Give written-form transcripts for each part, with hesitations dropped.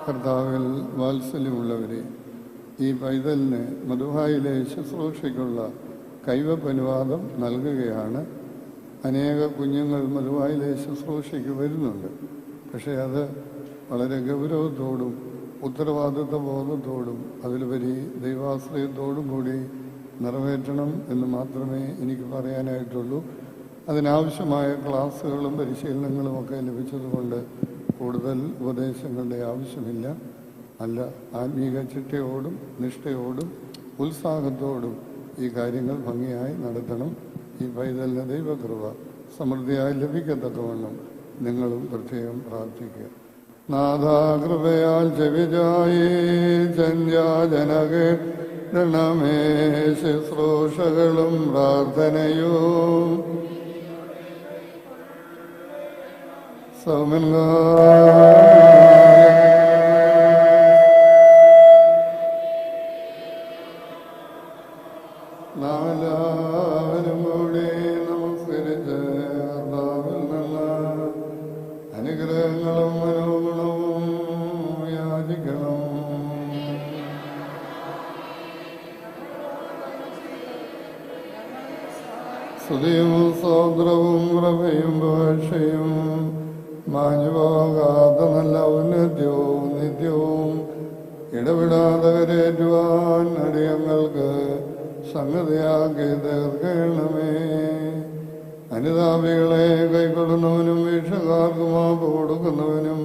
കർത്താവിൽ വാത്സല്യമുള്ളവരെ, ഈ പൈതലിന് മധുഹായിലെ ശുശ്രൂഷയ്ക്കുള്ള കൈവപ്പ് അനുവാദം നൽകുകയാണ്. അനേക കുഞ്ഞുങ്ങൾ മധുഹായിലെ ശുശ്രൂഷയ്ക്ക് വരുന്നുണ്ട്. പക്ഷേ അത് വളരെ ഗൗരവത്തോടും ഉത്തരവാദിത്വ ബോധത്തോടും അതിലുപരി ദൈവാശ്രയത്തോടും കൂടി നിറവേറ്റണം എന്ന് മാത്രമേ എനിക്ക് പറയാനായിട്ടുള്ളൂ. അതിനാവശ്യമായ ക്ലാസ്സുകളും പരിശീലനങ്ങളും ഒക്കെ ലഭിച്ചതുകൊണ്ട് കൂടുതൽ ഉപദേശങ്ങളുടെ ആവശ്യമില്ല. നല്ല ആത്മീക ചിട്ടയോടും നിഷ്ഠയോടും ഉത്സാഹത്തോടും ഈ കാര്യങ്ങൾ ഭംഗിയായി നടത്തണം. ഈ പൈതലിന് ദൈവകൃപ സമൃദ്ധിയായി ലഭിക്കത്തക്കവണ്ണം നിങ്ങളും പ്രത്യേകം പ്രാർത്ഥിക്കുക. നാഥാകൃപയാൽ ചെവിചായി ചന്ദ്യാജനകേണമേ ശുശ്രൂഷകളും പ്രാർത്ഥനയും നാലാവരും കൂടി നമസ്കരിച്ച് കർത്താവിൽ നിന്ന് അനുഗ്രഹങ്ങളും മനോഗുണവും യാചിക്കണം. സ്തുതിയും സ്തോത്രവും കൃപയും ഭാഷയും മാഞ്ഞുപോകാത്ത നല്ല ഔന്നത്യവും നിത്യവും ഇടപെടാതെ കരേറ്റുവാൻ അടിയങ്ങൾക്ക് സംഗതിയാക്കി തീർക്കണമേ. അനുതാപികളെ കൈക്കൊള്ളുന്നവനും വീക്ഷകാർക്ക് മാപ്പ് കൊടുക്കുന്നവനും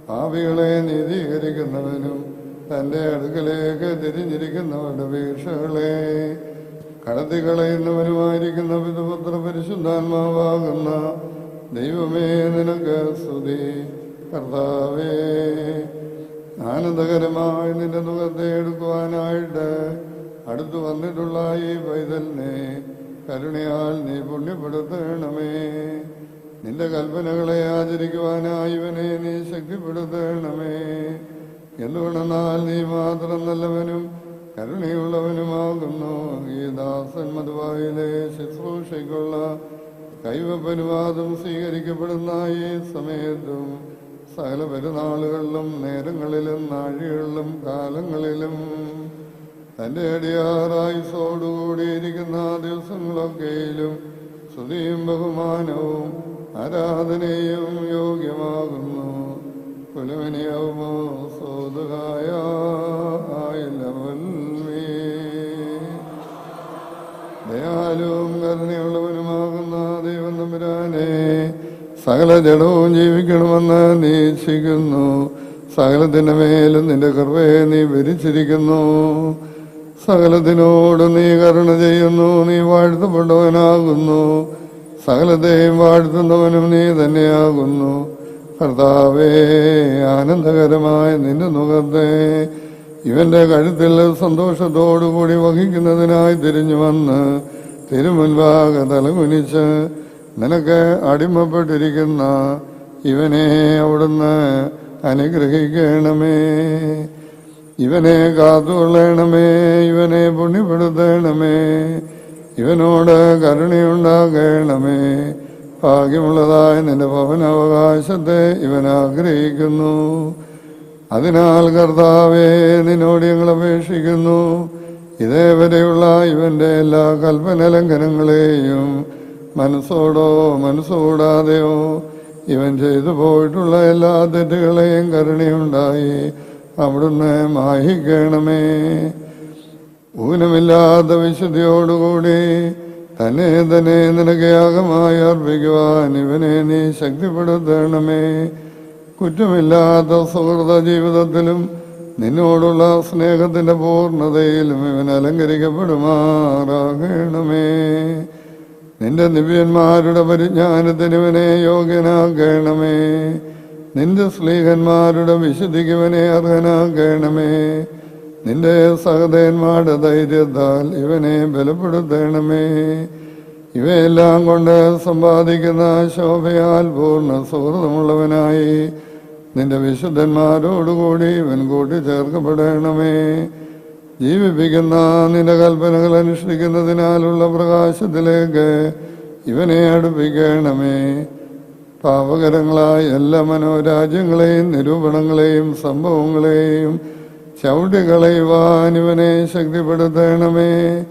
പാപികളെ നീതീകരിക്കുന്നവനും തൻ്റെ അടുക്കലേക്ക് തിരിഞ്ഞിരിക്കുന്നവരുടെ വീക്ഷകളെ കടത്തിക്കളയുന്നവനുമായിരിക്കുന്ന പിതൃപുത്ര പരിശുദ്ധാത്മാവാകുന്ന ദൈവമേ, നിനക്ക് സ്തുതി. കർത്താവേ, ആനന്ദകരമായി നിന്റെ മുഖത്തെ എടുക്കുവാനായിട്ട് അടുത്തു വന്നിട്ടുള്ള ഈ പൈതലിനെ കരുണയാൽ നീ പുണ്യപ്പെടുത്തണമേ. നിന്റെ കൽപ്പനകളെ ആചരിക്കുവാനായി ഇവനെ നീ ശക്തിപ്പെടുത്തണമേ. എന്തുകൊണ്ടെന്നാൽ നീ മാത്രം നല്ലവനും കരുണയുള്ളവനുമാകുന്നു. ഈ ദാസൻ മധുവായിലെ ശുശ്രൂഷയ്ക്കുള്ള കൈവപ്പനുവാദം സ്വീകരിക്കപ്പെടുന്ന ഈ സമയത്തും സകല പെരുന്നാളുകളിലും നേരങ്ങളിലും നാഴികളിലും കാലങ്ങളിലും തൻ്റെ അടിയാറായുസോടുകൂടിയിരിക്കുന്ന ദിവസങ്ങളൊക്കെയിലും സ്തുതിയും ബഹുമാനവും ആരാധനയും യോഗ്യമാകുന്നു. കുലവനിയാവുമോ സോതുകായ ദയാലും കരുണയുള്ളവനുമാകുന്ന ദൈവം തമ്പുരാനെ, സകല ജഡവും ജീവിക്കണമെന്ന് നീ ഇച്ഛിക്കുന്നു. സകലത്തിൻ്റെ മേലും നിന്റെ കൃപയെ നീ ഭരിച്ചിരിക്കുന്നു. സകലത്തിനോട് നീ കരുണ ചെയ്യുന്നു. നീ വാഴ്ത്തപ്പെട്ടവനാകുന്നു. സകലത്തെയും വാഴ്ത്തുന്നവനും നീ തന്നെയാകുന്നു. കർത്താവേ, ആനന്ദകരമായ നിന്റെ മുഖത്തെ ഇവന്റെ കഴുത്തിൽ സന്തോഷത്തോടുകൂടി വഹിക്കുന്നതിനായി തിരിഞ്ഞു വന്ന് തിരുമുൻപാകെ തലകുനിച്ച് നിനക്ക് അടിമപ്പെട്ടിരിക്കുന്ന ഇവനെ അവിടുന്ന് അനുഗ്രഹിക്കണമേ. ഇവനെ കാത്തുകൊള്ളണമേ. ഇവനെ പുണ്യപ്പെടുത്തണമേ. ഇവനോട് കരുണയുണ്ടാകണമേ. ഭാഗ്യമുള്ളതായ നിന്റെ ഭവനാവകാശത്തെ ഇവൻ ആഗ്രഹിക്കുന്നു. അതിനാൽ കർത്താവേ, നിന്നോട് ഞങ്ങൾ അപേക്ഷിക്കുന്നു. ഇതേവരെയുള്ള ഇവന്റെ എല്ലാ കൽപ്പന ലംഘനങ്ങളെയും മനസ്സോടോ മനസ്സുകൂടാതെയോ ഇവൻ ചെയ്തു പോയിട്ടുള്ള എല്ലാ തെറ്റുകളെയും കരുണയുണ്ടായി അവിടുന്ന് മാഹിക്കണമേ. ഊനമില്ലാത്ത വിശുദ്ധിയോടുകൂടി തന്നെ തന്നെ നിനക്ക് യാഗമായി അർപ്പിക്കുവാൻ ഇവനെ നീ ശക്തിപ്പെടുത്തണമേ. കുറ്റമില്ലാത്ത സുഹൃത ജീവിതത്തിലും നിന്നോടുള്ള സ്നേഹത്തിന്റെ പൂർണ്ണതയിലും ഇവൻ അലങ്കരിക്കപ്പെടുമാറാകണമേ. നിന്റെ ദിവ്യന്മാരുടെ പരിജ്ഞാനത്തിന് ഇവനെ യോഗ്യനാക്കണമേ. നിന്റെ സ്ലീഹന്മാരുടെ വിശുദ്ധിക്ക് ഇവനെ അർഹനാക്കണമേ. നിന്റെ സഹതന്മാരുടെ ധൈര്യത്താൽ ഇവനെ ബലപ്പെടുത്തണമേ. ഇവയെല്ലാം കൊണ്ട് സമ്പാദിക്കുന്ന ശോഭയാൽ പൂർണ്ണ സുഹൃതമുള്ളവനായി നിന്റെ വിശുദ്ധന്മാരോടുകൂടി ഇവൻ കൂട്ടിച്ചേർക്കപ്പെടണമേ. ജീവിപ്പിക്കുന്ന നിന്റെ കൽപ്പനകൾ അനുഷ്ഠിക്കുന്നതിനാലുള്ള പ്രകാശത്തിലേക്ക് ഇവനെ അടുപ്പിക്കണമേ. പാപകരങ്ങളായ എല്ലാ മനോരാജ്യങ്ങളെയും നിരൂപണങ്ങളെയും സംഭവങ്ങളെയും ചവിട്ടികളയുവാൻ ഇവനെ ശക്തിപ്പെടുത്തണമേ.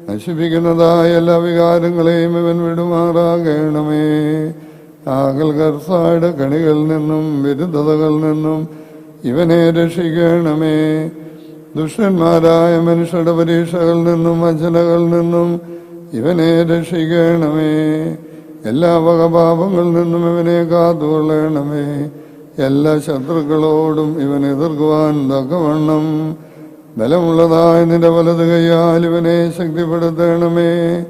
നശിപ്പിക്കുന്നതായ എല്ലാ വികാരങ്ങളെയും ഇവൻ വിടുമാറാകണമേ. ആകൽകർസായുടെ കണികളിൽ നിന്നും വിരുദ്ധതകളിൽ നിന്നും ഇവനെ രക്ഷിക്കണമേ. ദുഷ്ടന്മാരായ മനുഷ്യരുടെ പരീക്ഷകളിൽ നിന്നും വഞ്ചനകളിൽ നിന്നും ഇവനെ രക്ഷിക്കണമേ. എല്ലാ വകപാപങ്ങളിൽ നിന്നും ഇവനെ കാത്തുകൊള്ളണമേ. എല്ലാ ശത്രുക്കളോടും ഇവൻ എതിർക്കുവാൻ തക്കവണ്ണം ബലമുള്ളതായ നിന്റെ വലത് കൈയാൽ ഇവനെ ശക്തിപ്പെടുത്തണമേ.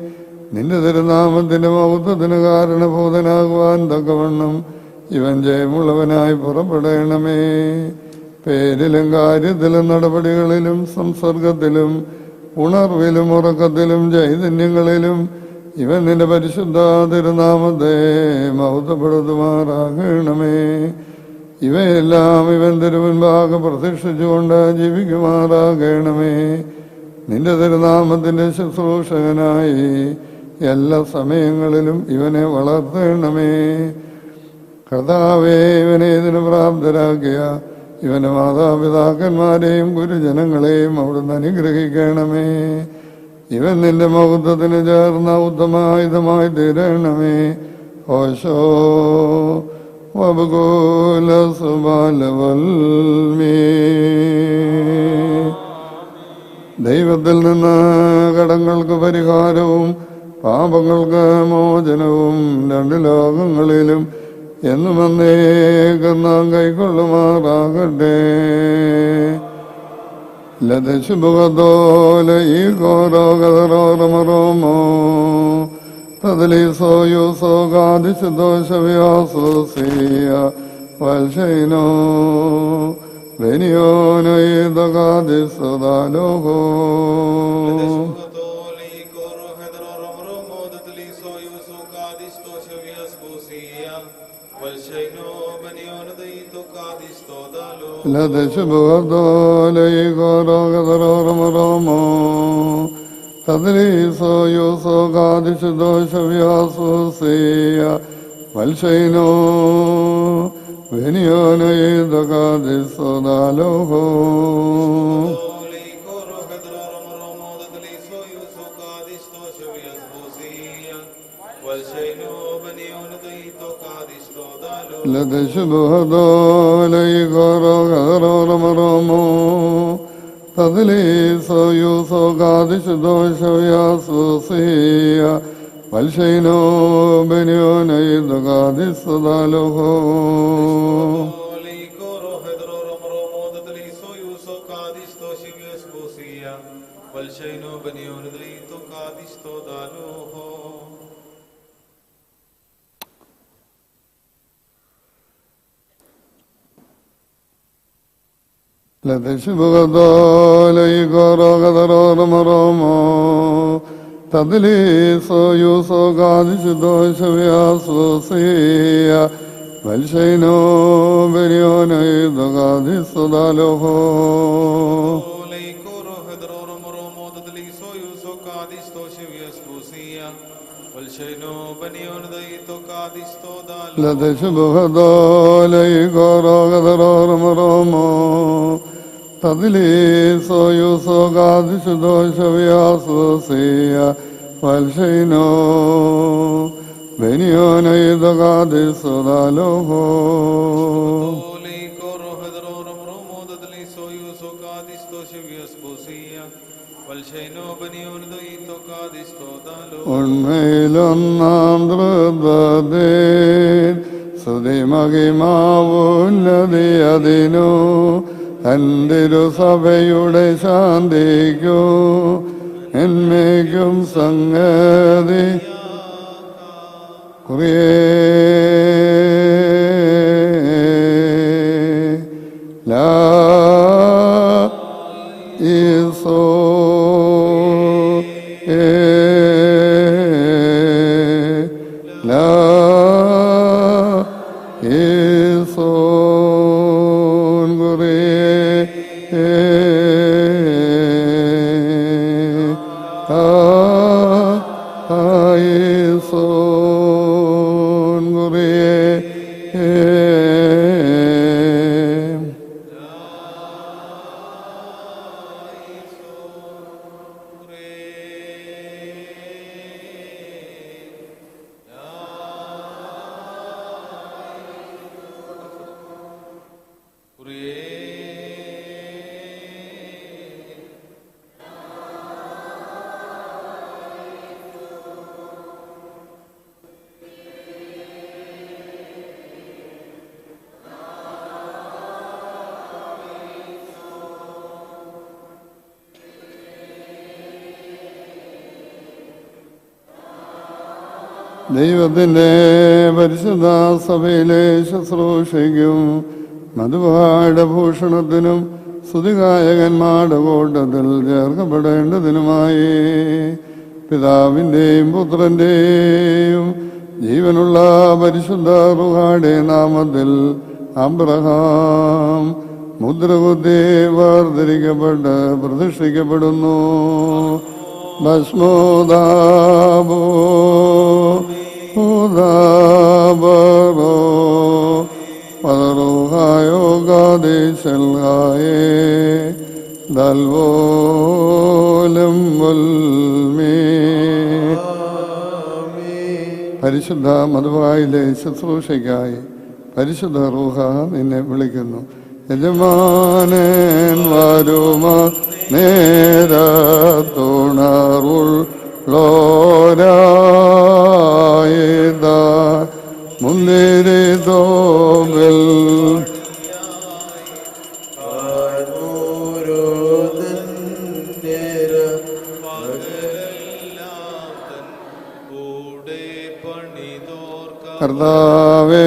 നിന്റെ തിരുനാമത്തിന്റെ മഹത്വത്തിന് കാരണഭൂതനാകുവാൻ തക്കവണ്ണം ഇവൻ ജയമുള്ളവനായി പുറപ്പെടണമേ. പേരിലും കാര്യത്തിലും നടപടികളിലും സംസർഗത്തിലും ഉണർവിലും ഉറക്കത്തിലും ചൈതന്യങ്ങളിലും ഇവൻ നിന്റെ പരിശുദ്ധ തിരുനാമത്തെ മഹത്വപ്പെടുത്തുമാറാകണമേ. ഇവയെല്ലാം ഇവൻ തിരുമുൻപാകെ പ്രതീക്ഷിച്ചുകൊണ്ട് ജീവിക്കുമാറാകണമേ. നിന്റെ തിരുനാമത്തിന്റെ ശുശ്രൂഷകനായി എല്ലാ സമയങ്ങളിലും ഇവനെ വളർത്തണമേ. കർത്താവേ, ഇവനെ ഇതിന് പ്രാപ്തരാക്കിയ ഇവന്റെ മാതാപിതാക്കന്മാരെയും ഗുരുജനങ്ങളെയും അവിടുന്ന് അനുഗ്രഹിക്കണമേ. ഇവൻ നിന്റെ മഹത്വത്തിന് ചേർന്ന ഉത്തമായുധമായി തീരണമേ. ഓശോ വബുകൂല സുബാലവൽമീ. ദൈവത്തിൽ നിന്ന് കടങ്ങൾക്ക് പരിഹാരവും പാപങ്ങൾക്ക് മോചനവും രണ്ട് ലോകങ്ങളിലും എന്നും എന്നേക്കും നാം കൈക്കൊള്ളുമാറാകട്ടെ. ലതശുഭഗതോല ഈ ഘോരോഗതരോരമരോമോ തദലീസോ യൂസോ ഗാദിശദോഷവ്യാസോസിയ വൽശൈനോ വെനിയോനോ ഈദഗാദിസദാലോഹോ. ലതശുഭഗതോലൈഘോരോഗതരോരമരോമോ തദലീസോ യൂസോ ഗാദിശദോഷവ്യാസോസിയ വൽശൈനോ വെനിയോനോ ഈദഗാദിസദാലോഹോ. ലതശുഭഗതോലൈഘോരോഗതരോരമരോമോ തദലീസോ യൂസോ ഗാദിശദോഷവ്യാസോസിയ വൽശൈനോ വെനിയോനോ ഈദഗാദിസദാലോഹോ. ലതശുഭഗതോലൈഘോരോഗതരോരമരോമോ തദലീസോ യൂസോ ഗാദിശദോഷവ്യാസോസിയ വൽശൈനോ വെനിയോനോ ഈദഗാദിസദാലോഹോ. ലതശുഭഗതോലൈഘോരോഗതരോരമരോമോ തദലീസോ യൂസോ ഗാദിശദോഷവ്യാസോസിയ വൽശൈനോ വെനിയോനോ ഈദഗാദിസദാലോഹോ. ഉണ്മയിലൊന്നാം ദ്രുതദേൻ സ്തുതിമഹിമാവുന്നതിയതിനു തന്തിരുസഭയുടെ ശാന്തിക്കു എന്മയ്ക്കും സംഗതി ഈസോ യേസോൻ ഗുരേ ദൈവത്തിൻ്റെ പരിശുദ്ധ സഭയിലെ ശുശ്രൂഷയ്ക്കും മധുവായുടെ ഭൂഷണത്തിനും സ്തുതിഗായകന്മാരുടെ കൂട്ടത്തിൽ ചേർക്കപ്പെടേണ്ടതിനുമായി പിതാവിൻ്റെയും പുത്രൻ്റെയും ജീവനുള്ള പരിശുദ്ധ റുഹായുടെ നാമത്തിൽ അബ്രഹാം മുദ്രകുത്തി വേർതിരിക്കപ്പെട്ട് പ്രതിഷ്ഠിക്കപ്പെടുന്നു. ഭസ്മോദാബോ ഉദാബറോ പദറുഹായോ ഗാദിശൽഹായേ ദൽവോലം വൽമേ. പരിശുദ്ധ മധുവായിലെ ശുശ്രൂഷയ്ക്കായി പരിശുദ്ധ റൂഹ നിന്നെ വിളിക്കുന്നു. യജമാനൻ വരുമ നേരത്തുണർവുള്ളോരായത മുന്തിരി തോമ്പിൽ കർത്താവേ